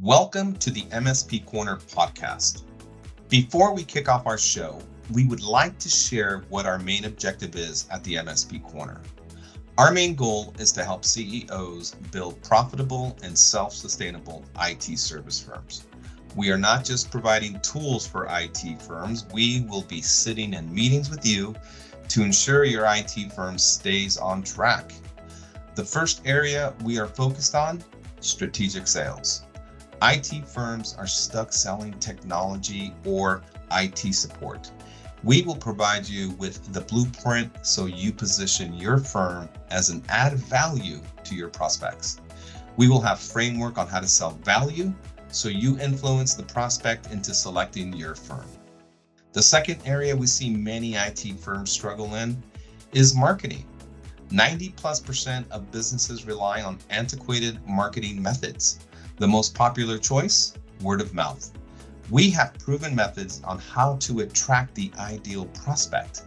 Welcome to the MSP Corner Podcast. Before we kick off our show, we would like to share what our main objective is at the MSP Corner. Our main goal is to help CEOs build profitable and self-sustainable IT service firms. We are not just providing tools for IT firms, we will be sitting in meetings with you to ensure your IT firm stays on track. The first area we are focused on, strategic sales. IT firms are stuck selling technology or IT support. We will provide you with the blueprint so you position your firm as an added value to your prospects. We will have framework on how to sell value so you influence the prospect into selecting your firm. The second area we see many IT firms struggle in is marketing. 90+% of businesses rely on antiquated marketing methods. The most popular choice, word of mouth. We have proven methods on how to attract the ideal prospect.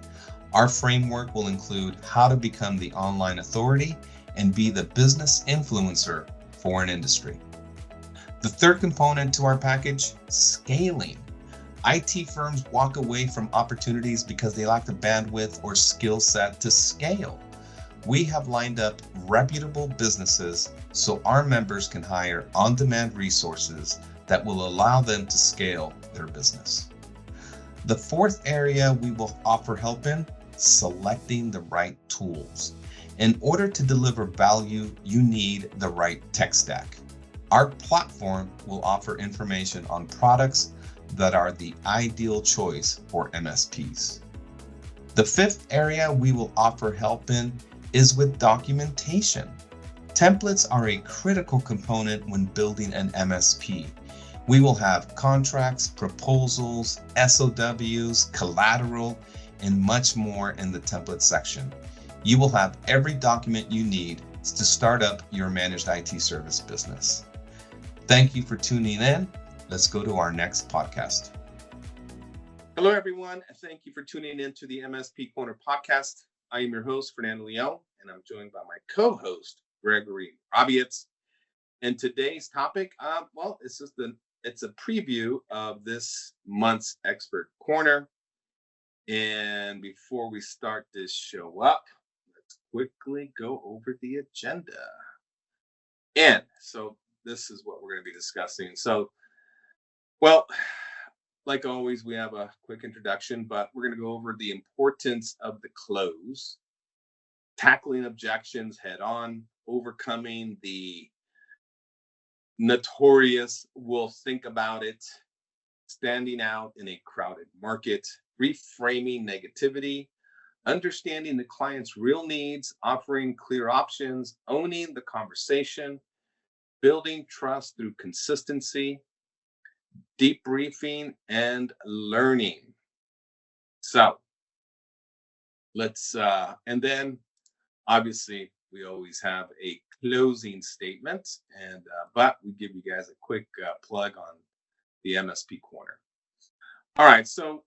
Our framework will include how to become the online authority and be the business influencer for an industry. The third component to our package, scaling. IT firms walk away from opportunities because they lack the bandwidth or skill set to scale. We have lined up reputable businesses so our members can hire on-demand resources that will allow them to scale their business. The fourth area we will offer help in, selecting the right tools. In order to deliver value, you need the right tech stack. Our platform will offer information on products that are the ideal choice for MSPs. The fifth area we will offer help in is with documentation. Templates are a critical component when building an MSP. We will have contracts, proposals, SOWs, collateral, and much more in the template section. You will have every document you need to start up your managed IT service business. Thank you for tuning in. Let's go to our next podcast. Hello, everyone. Thank you for tuning in to the MSP Corner Podcast. I am your host, Fernando Leon, and I'm joined by my co-host, Gregory Morawietz. And today's topic, it's a preview of this month's Expert Corner. And before we start this show up, let's quickly go over the agenda. And so this is what we're going to be discussing. So, like always, we have a quick introduction, but we're going to go over the importance of the close, tackling objections head on, overcoming the notorious "we'll think about it," standing out in a crowded market, reframing negativity, understanding the client's real needs, offering clear options, owning the conversation, building trust through consistency, debriefing, and learning. So let's, and then obviously we always have a closing statement, but we give you guys a quick plug on the MSP Corner. All right, so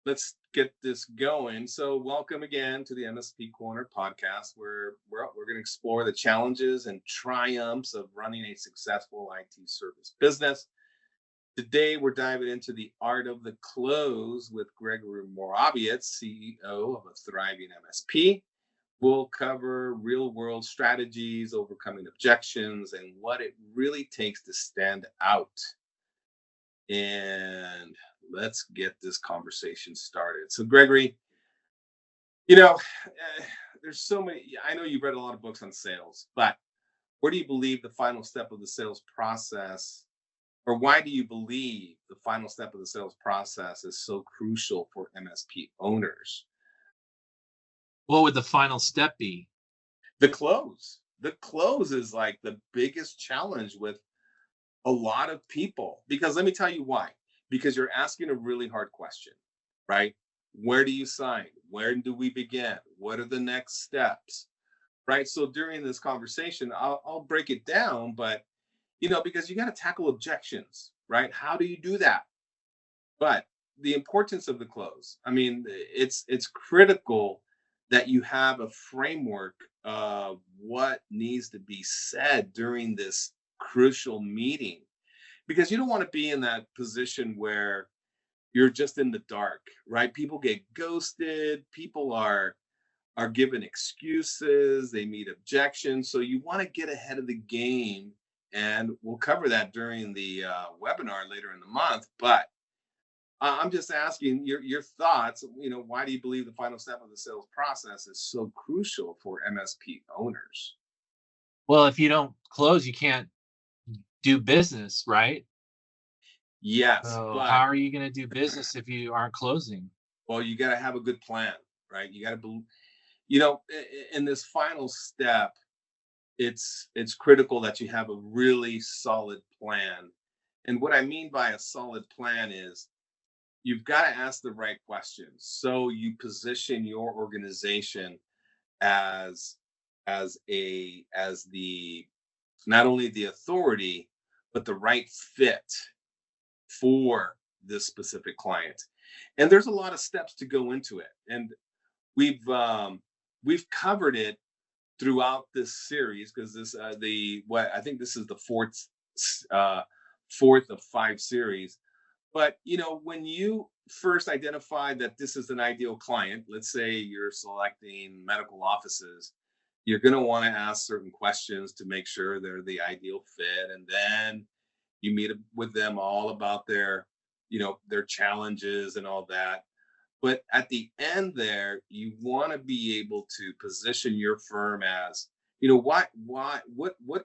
let's get this going. So welcome again to the MSP Corner Podcast, where we're going to explore the challenges and triumphs of running a successful IT service business. Today, we're diving into the art of the close with Gregory Morawietz, CEO of a thriving MSP. We'll cover real-world strategies, overcoming objections, and what it really takes to stand out. And let's get this conversation started. So, Gregory, there's so many. I know you've read a lot of books on sales, but where do you believe the final step of the sales process, or why do you believe the final step of the sales process is so crucial for MSP owners? What would the final step be? The close. The close is like the biggest challenge with a lot of people, because let me tell you why. Because you're asking a really hard question, right? Where do you sign? Where do we begin? What are the next steps? Right? So during this conversation, I'll break it down, but because you got to tackle objections, right? How do you do that? But the importance of the close, it's critical that you have a framework of what needs to be said during this crucial meeting, because you don't want to be in that position where you're just in the dark, right? People get ghosted, people are given excuses, they meet objections. So you want to get ahead of the game, and we'll cover that during the webinar later in the month. But I'm just asking your thoughts. Why do you believe the final step of the sales process is so crucial for MSP owners? Well, if you don't close, you can't do business, right? Yes, So but how are you going to do business if you aren't closing? well, you got to have a good plan, right? You got to, in this final step, it's critical that you have a really solid plan. And what I mean by a solid plan is you've got to ask the right questions. So you position your organization as the not only the authority, but the right fit for this specific client. And there's a lot of steps to go into it. And we've covered it throughout this series, because I think this is the fourth of 5 series. But when you first identify that this is an ideal client, let's say you're selecting medical offices, you're going to want to ask certain questions to make sure they're the ideal fit, and then you meet with them all about their challenges and all that. But at the end there, you want to be able to position your firm as, what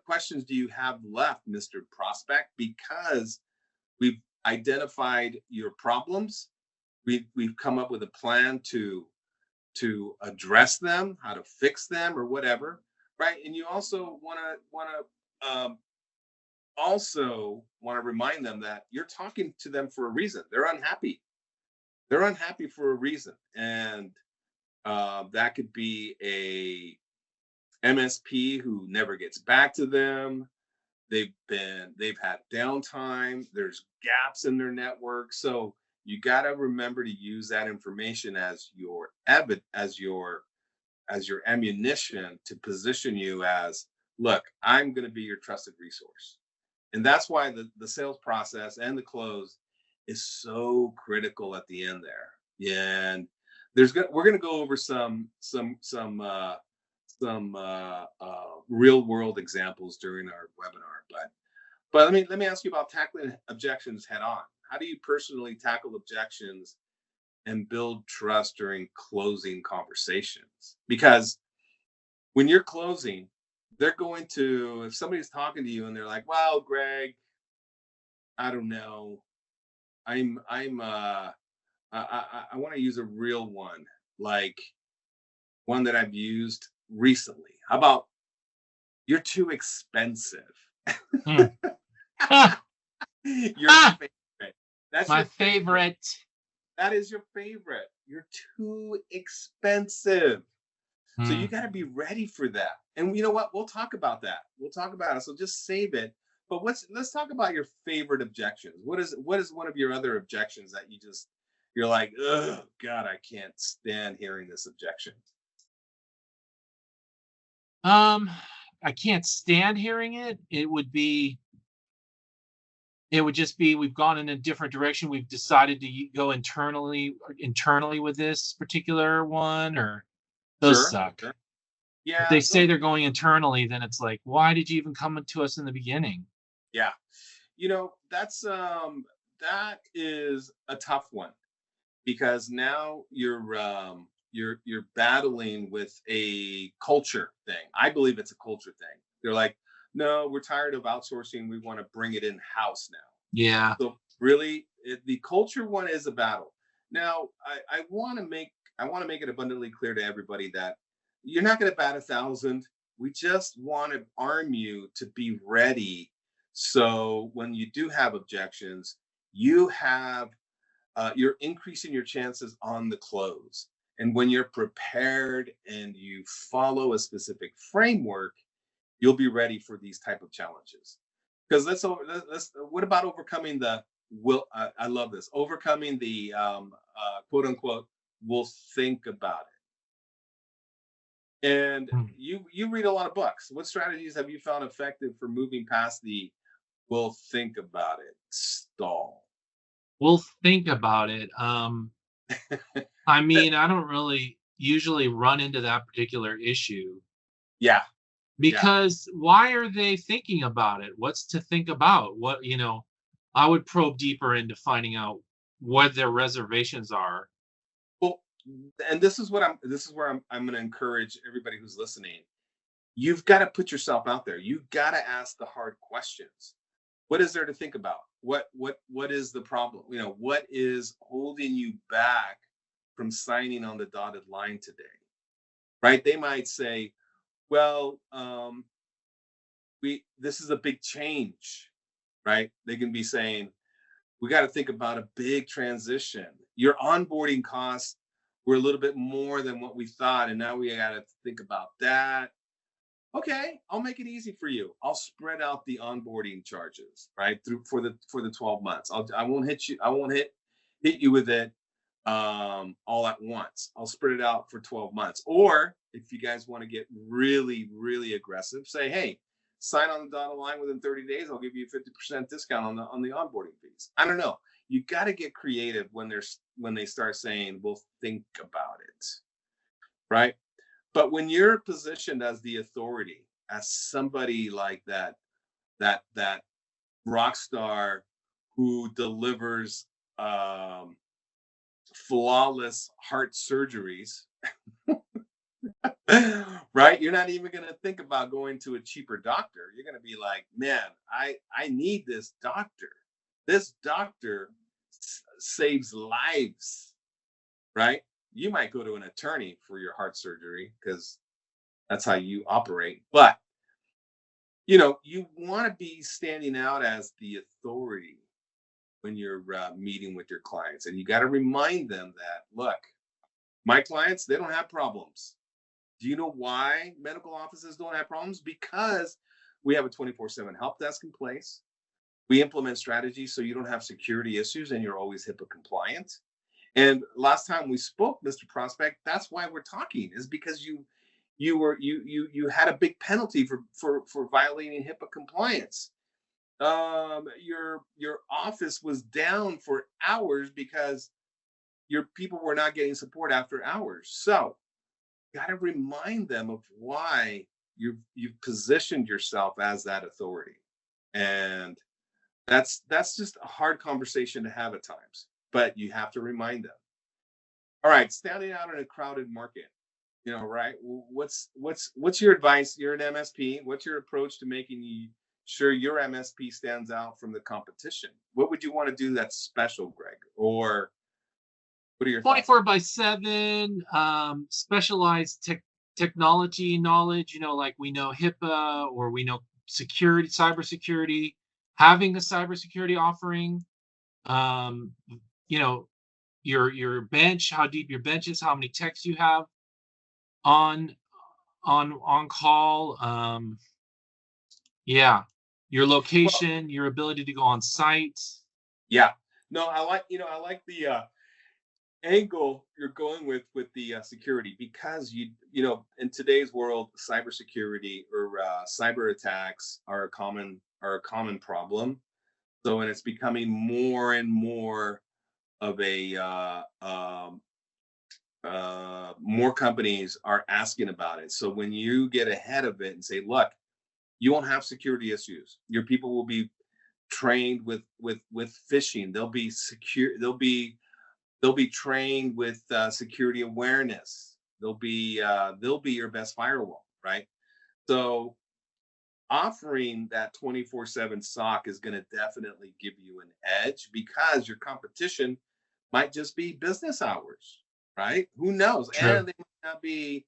questions do you have left, Mr. Prospect? Because we've identified your problems. We've come up with a plan to address them, how to fix them, or whatever, right? And you also want to remind them that you're talking to them for a reason. They're unhappy. They're unhappy for a reason, and that could be a MSP who never gets back to them. They've had downtime. There's gaps in their network. So you got to remember to use that information as your ammunition to position you as, look, I'm going to be your trusted resource. And that's why the sales process and the close is so critical at the end there. And we're going to go over some real world examples during our webinar. But let me ask you about tackling objections head on. How do you personally tackle objections and build trust during closing conversations? Because when you're closing, if somebody's talking to you and they're like, well, Greg, I don't know. I want to use a real one, like one that I've used recently. How about, you're too expensive? Hmm. Your favorite. That's my your favorite. That is your favorite. You're too expensive. So you got to be ready for that. And you know what? We'll talk about that. So just save it. But let's talk about your favorite objections. What is one of your other objections that you're like, oh God, I can't stand hearing this objection? I can't stand hearing it. It would just be, we've gone in a different direction. We've decided to go internally with this particular one, or those suck. Sure. Yeah. If they say they're going internally, then it's like, why did you even come to us in the beginning? Yeah. That is a tough one, because now you're battling with a culture thing. I believe it's a culture thing. They're like, no, we're tired of outsourcing. We want to bring it in-house now. Yeah. So really, the culture one is a battle. Now, I want to make it abundantly clear to everybody that you're not going to bat 1,000. We just want to arm you to be ready. So when you do have objections, you're increasing your chances on the close. And when you're prepared and you follow a specific framework, you'll be ready for these type of challenges. Because what about overcoming I love this, overcoming the quote unquote, we'll think about And Hmm. you read a lot of books. What strategies have you found effective for moving past the "we'll think about it" stall? We'll think about it. I mean, I don't really usually run into that particular issue Yeah, yeah. because why are they thinking about it? What's to think about? I would probe deeper into finding out what their reservations are. Well, and this is what this is where I'm going to encourage everybody who's listening. You've got to put yourself out there. You've got to ask the hard questions. What is there to think about? What is the problem? What is holding you back from signing on the dotted line today? Right? They might say, well, we this is a big change, right? They can be saying, we got to think about a big transition. Your onboarding costs were a little bit more than what we thought, and now we got to think about that. Okay, I'll make it easy for you. I'll spread out the onboarding charges, right, through for the 12 months. I won't hit you. I won't hit you with it all at once. I'll spread it out for 12 months. Or if you guys want to get really, really aggressive, say, hey, sign on the dotted line within 30 days. I'll give you a 50% discount on the onboarding fees. I don't know. You got to get creative when they start saying, we'll think about it, right? But when you're positioned as the authority, as somebody like that rock star who delivers flawless heart surgeries, right? You're not even going to think about going to a cheaper doctor. You're going to be like, man, I need this doctor. This doctor saves lives, right? You might go to an attorney for your heart surgery because that's how you operate. But you want to be standing out as the authority when you're meeting with your clients, and you got to remind them that, look, my clients, they don't have problems. Do you know why medical offices don't have problems? Because we have a 24/7 help desk in place. We implement strategies so you don't have security issues and you're always HIPAA compliant. And last time we spoke, Mr. Prospect, that's why we're talking, is because you had a big penalty for violating HIPAA compliance. Your office was down for hours because your people were not getting support after hours. So got to remind them of why you've positioned yourself as that authority. And that's just a hard conversation to have at times, but you have to remind them. All right, standing out in a crowded market, right? What's your advice? You're an MSP. What's your approach to making sure your MSP stands out from the competition? What would you want to do that's special, Greg? Or what are your thoughts? 24/7, specialized technology knowledge, like we know HIPAA or we know security, cybersecurity, having a cybersecurity offering, you know, your bench, how deep your bench is, how many techs you have on on call, yeah, your Well, location, your ability to go on site. yeah. No, I like the angle you're going with the security, because in today's world, cybersecurity or cyber attacks are a common problem. So, and it's becoming more and more of a more companies are asking about it. So when you get ahead of it and say, look, you won't have security issues. Your people will be trained with phishing. They'll be secure. They'll be trained with security awareness. They'll be your best firewall, right? So offering that 24/7 SOC is going to definitely give you an edge, because your competition might just be business hours, right? Who knows? True. And they might not be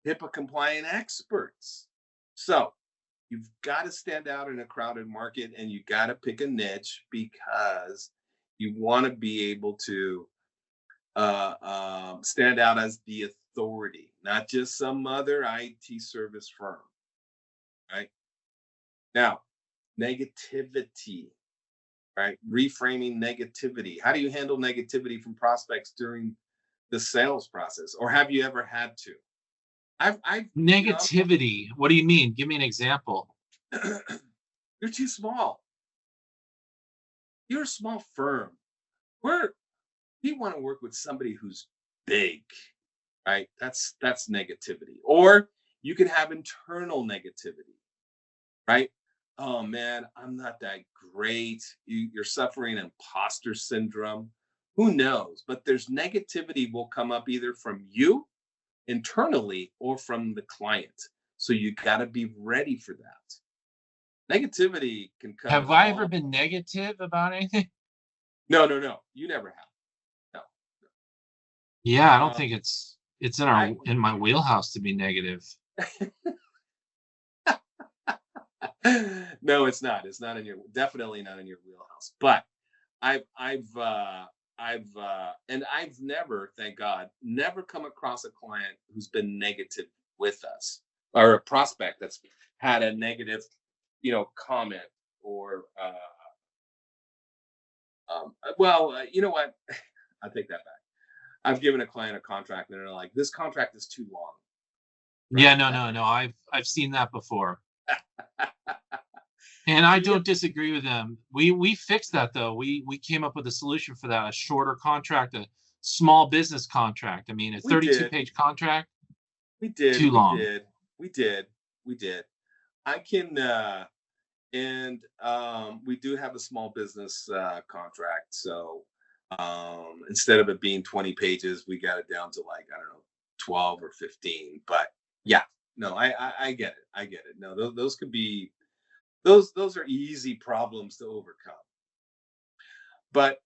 HIPAA compliant experts. So you've got to stand out in a crowded market, and you got to pick a niche, because you want to be able to stand out as the authority, not just some other IT service firm, right? Now, negativity, right? Reframing negativity. How do you handle negativity from prospects during the sales process? Or have you ever had to? I've Negativity. What do you mean? Give me an example. You're too small. You're a small firm. We want to work with somebody who's big, right? That's negativity. Or you can have internal negativity, right? Oh man, I'm not that great. You're suffering imposter syndrome. Who knows? But there's negativity will come up either from you internally or from the client. So you got to be ready for that. Negativity can come Have in I ever all. been negative about anything? No. You never have. Yeah, I No. don't think it's I in my wheelhouse to be negative. No, it's not. It's not in your definitely not in your wheelhouse. But and I've never, thank God, never come across a client who's been negative with us, or a prospect that's had a negative, comment or you know what? I take that back. I've given a client a contract and they're like, this contract is too long. Yeah, Right? no. I've seen that before. And I Yeah. don't disagree with them. We fixed that though. We came up with a solution for that, a shorter contract, a small business contract. I mean, a We 32-page contract, We did. too We long. did. We did. We did. I can and we do have a small business contract. So instead of it being 20 pages, we got it down to like, I don't know, 12 or 15. But yeah, no, I get it. I get it. No, those could be those are easy problems to overcome. But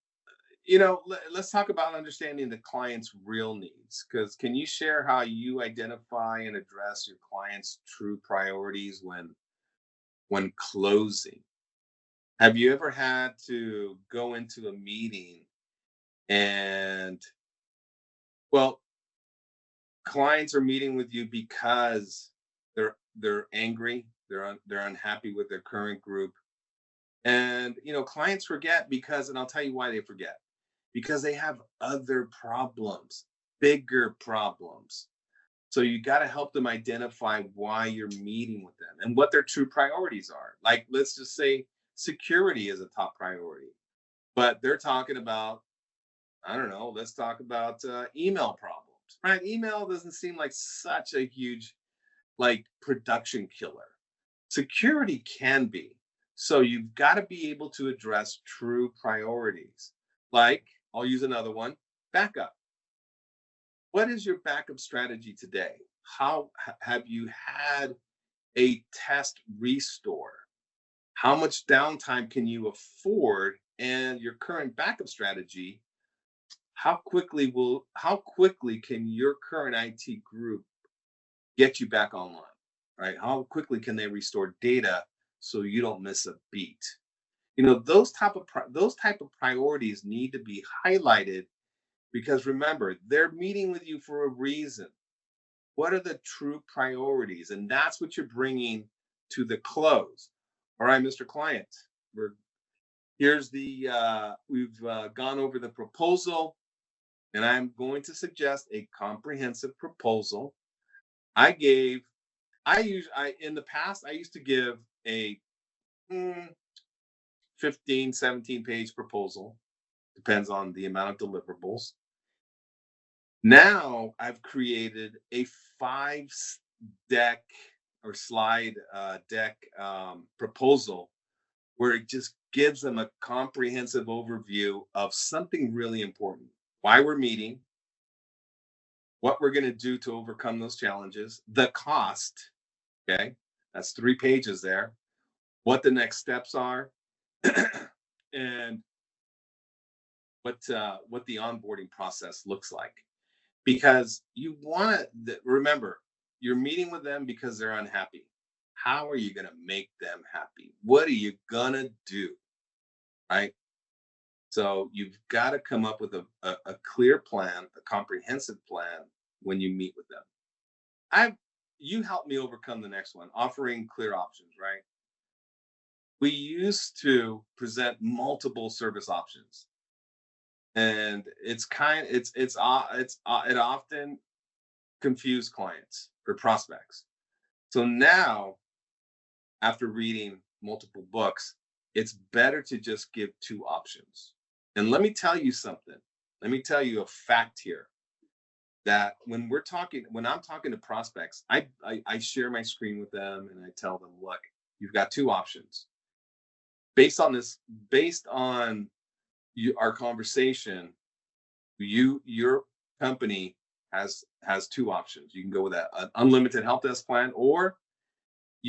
let's talk about understanding the client's real needs. Because can you share how you identify and address your client's true priorities when closing? Have you ever had to go into a meeting and, well, clients are meeting with you because they're angry, they're unhappy with their current group, and clients forget because, and I'll tell you why they forget, because they have other problems, bigger problems. So you got to help them identify why you're meeting with them and what their true priorities are. Like, let's just say security is a top priority, but they're talking about, I don't know, let's talk about email problems, right? Email doesn't seem like such a huge, like, production killer. Security can be. So you've got to be able to address true priorities. Like, I'll use another one, backup. What is your backup strategy today? How have you had a test restore? How much downtime can you afford? And your current backup strategy, how quickly can your current IT group get you back online? Right? How quickly can they restore data so you don't miss a beat? Those type of priorities need to be highlighted, because remember, they're meeting with you for a reason. What are the true priorities? And that's what you're bringing to the close. All right, Mr. Client, we've gone over the proposal, and I'm going to suggest a comprehensive proposal. In the past, I used to give a 15, 17 page proposal, depends on the amount of deliverables. Now I've created a 5 deck or slide deck proposal where it just gives them a comprehensive overview of something really important: why we're meeting, what we're going to do to overcome those challenges, the cost. Okay, that's 3 pages there. What the next steps are, and what the onboarding process looks like. Because you want to remember, you're meeting with them because they're unhappy. How are you going to make them happy? What are you going to do? Right? So you've got to come up with a clear plan, a comprehensive plan when you meet with them. You helped me overcome the next one, offering clear options, right? We used to present multiple service options, and it often confuse clients or prospects. So now, after reading multiple books, it's better to just give two options. And let me tell you something. Let me tell you a fact here, that when I'm talking to prospects, I share my screen with them and I tell them, look, you've got two options. Based on our conversation, your company has two options. You can go with an unlimited help desk plan, or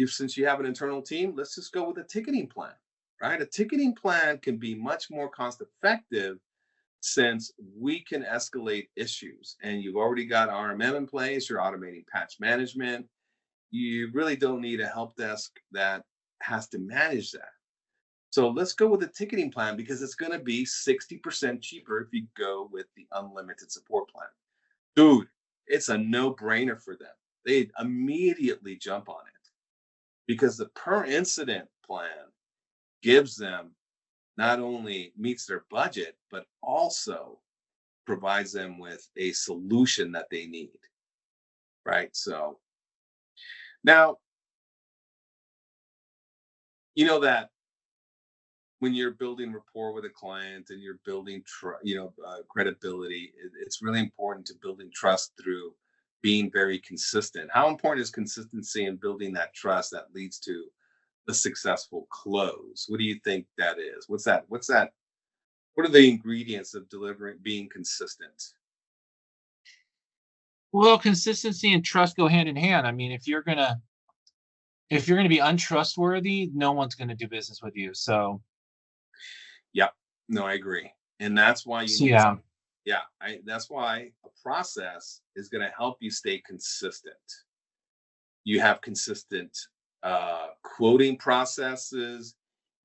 since you have an internal team, let's just go with a ticketing plan, right? A ticketing plan can be much more cost effective since we can escalate issues, and you've already got RMM in place, you're automating patch management. You really don't need a help desk that has to manage that. So let's go with a ticketing plan, because it's going to be 60% cheaper if you go with the unlimited support plan. Dude, it's a no-brainer for them. They immediately jump on it, because the per incident plan gives them, not only meets their budget, but also provides them with a solution that they need, right? So now, you know that when you're building rapport with a client and you're building credibility, it's really important to building trust through being very consistent. How important is consistency in building that trust that leads to a successful close? What do you think that is? What's that? What are the ingredients of being consistent? Well, consistency and trust go hand in hand. I mean, if you're gonna be untrustworthy, no one's gonna do business with you. So Yep. No, I agree. And that's why you need yeah. that's why a process is going to help you stay consistent. You have consistent quoting processes.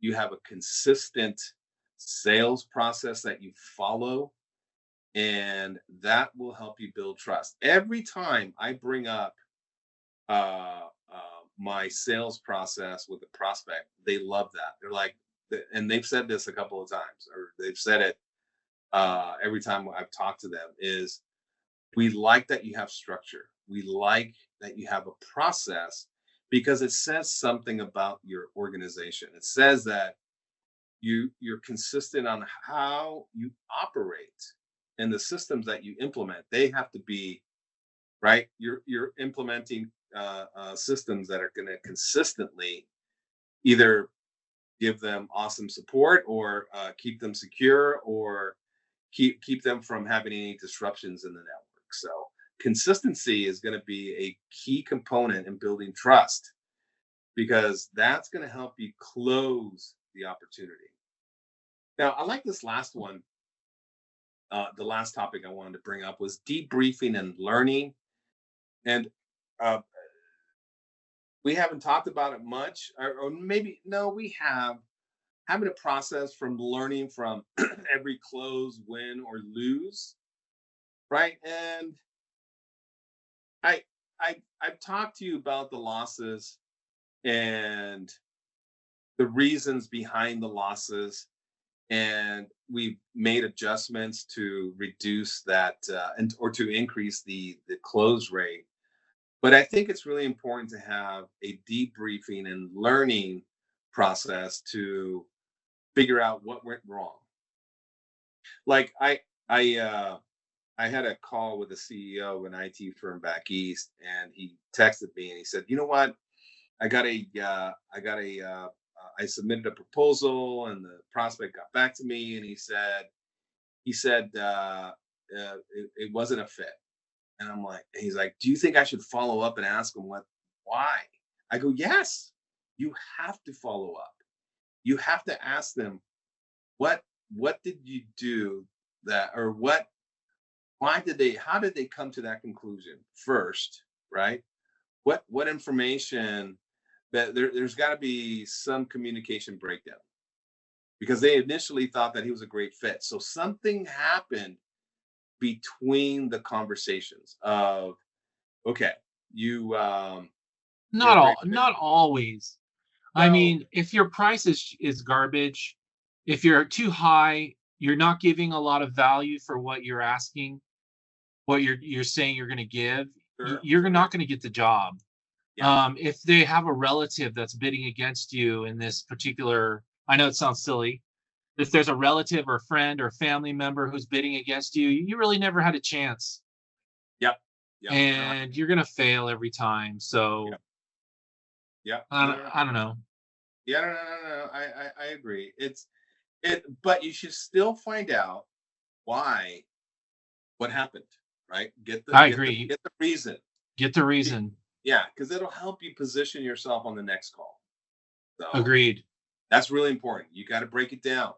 You have a consistent sales process that you follow, and that will help you build trust. Every time I bring up my sales process with the prospect, they love that. They're like, and they've said this a couple of times, or they've said it every time I've talked to them, is we like that you have structure. We like that you have a process, because it says something about your organization. It says that you're consistent on how you operate, and the systems that you implement, they have to be right. You're implementing systems that are going to consistently either give them awesome support, or keep them secure, or keep them from having any disruptions in the network. So consistency is going to be a key component in building trust, because that's going to help you close the opportunity. Now, I like this last one. The last topic I wanted to bring up was debriefing and learning. And we haven't talked about it much, or maybe, no, we have. Having a process from learning from every close, win or lose, right? And I've talked to you about the losses and the reasons behind the losses, and we've made adjustments to reduce that or to increase the close rate. But I think it's really important to have a debriefing and learning process to figure out what went wrong. Like I had a call with the CEO of an IT firm back east, and he texted me and he said, "You know what? I submitted a proposal, and the prospect got back to me, and he said it wasn't a fit." And I'm like, and he's like, "Do you think I should follow up and ask him why?" I go, "Yes, you have to follow up. You have to ask them, what did you do that, or how did they come to that conclusion first, right? What information, that there's got to be some communication breakdown, because they initially thought that he was a great fit. So something happened between the conversations of, okay, you Not always. I well, mean, if your price is garbage, if you're too high, you're not giving a lot of value for what you're asking, what you're saying you're going to give. Sure. you're not going to get the job. Yeah. If they have a relative that's bidding against you in this particular, I know it sounds silly. If there's a relative or friend or family member who's bidding against you, you really never had a chance. Yep. Yep. And you're going to fail every time. So Yep. I don't know. Yeah, no. I agree. But you should still find out what happened, right? I agree. Get the reason. Get the reason. Yeah, because it'll help you position yourself on the next call. So Agreed. that's really important. You got to break it down.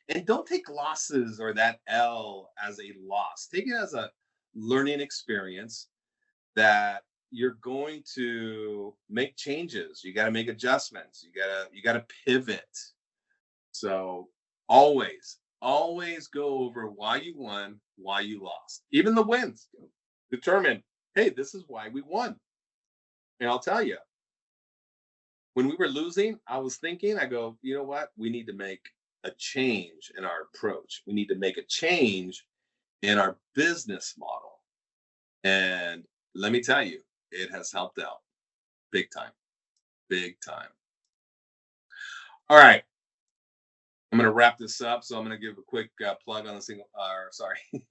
And don't take losses or that L as a loss. Take it as a learning experience that you're going to make changes. You got to make adjustments. You got to pivot. So always go over why you won, why you lost. Even the wins. Determine, hey, this is why we won. And I'll tell you, when we were losing, I was thinking, I go, you know what? We need to make a change in our approach. We need to make a change in our business model. And let me tell you, it has helped out big time. All right. I'm going to wrap this up. So I'm going to give a quick plug on the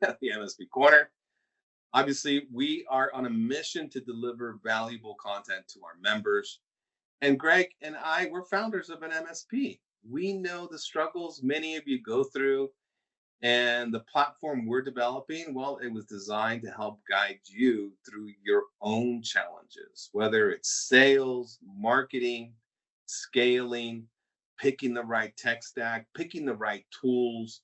MSP Corner. Obviously, we are on a mission to deliver valuable content to our members. And Greg and I, we're founders of an MSP. We know the struggles many of you go through, and the platform we're developing, well, it was designed to help guide you through your own challenges, whether it's sales, marketing, scaling, picking the right tech stack, picking the right tools.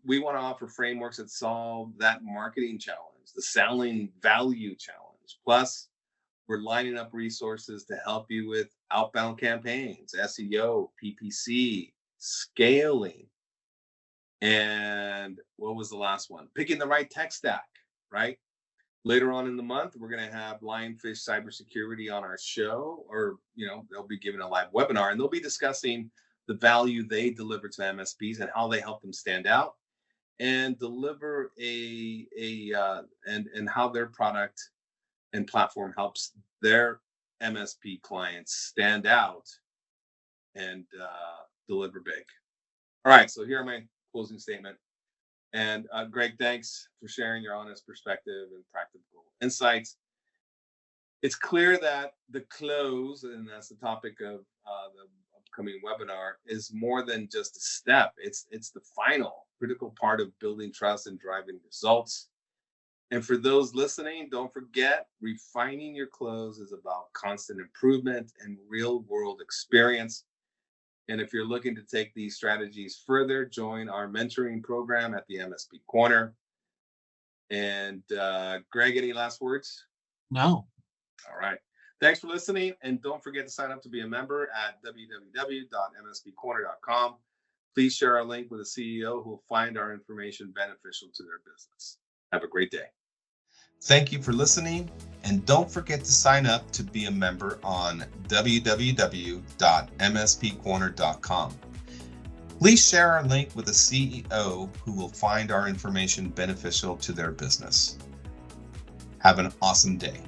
We want to offer frameworks that solve that marketing challenge, the selling value challenge. Plus, we're lining up resources to help you with outbound campaigns, SEO, PPC, scaling. And what was the last one? Picking the right tech stack, right? Later on in the month, we're going to have Lionfish Cybersecurity on our show, or, they'll be giving a live webinar, and they'll be discussing the value they deliver to MSPs and how they help them stand out and deliver and how their product and platform helps their MSP clients stand out and deliver big. All right, so here are my closing statement. And Greg, thanks for sharing your honest perspective and practical insights. It's clear that the close, and that's the topic of the upcoming webinar, is more than just a step. It's the final critical part of building trust and driving results. And for those listening, don't forget, refining your close is about constant improvement and real world experience. And if you're looking to take these strategies further, join our mentoring program at the MSP Corner. And Greg, any last words? No. All right. Thanks for listening. And don't forget to sign up to be a member at www.mspcorner.com. Please share our link with a CEO who will find our information beneficial to their business. Have a great day. Thank you for listening, and don't forget to sign up to be a member on www.mspcorner.com. Please share our link with a CEO who will find our information beneficial to their business. Have an awesome day.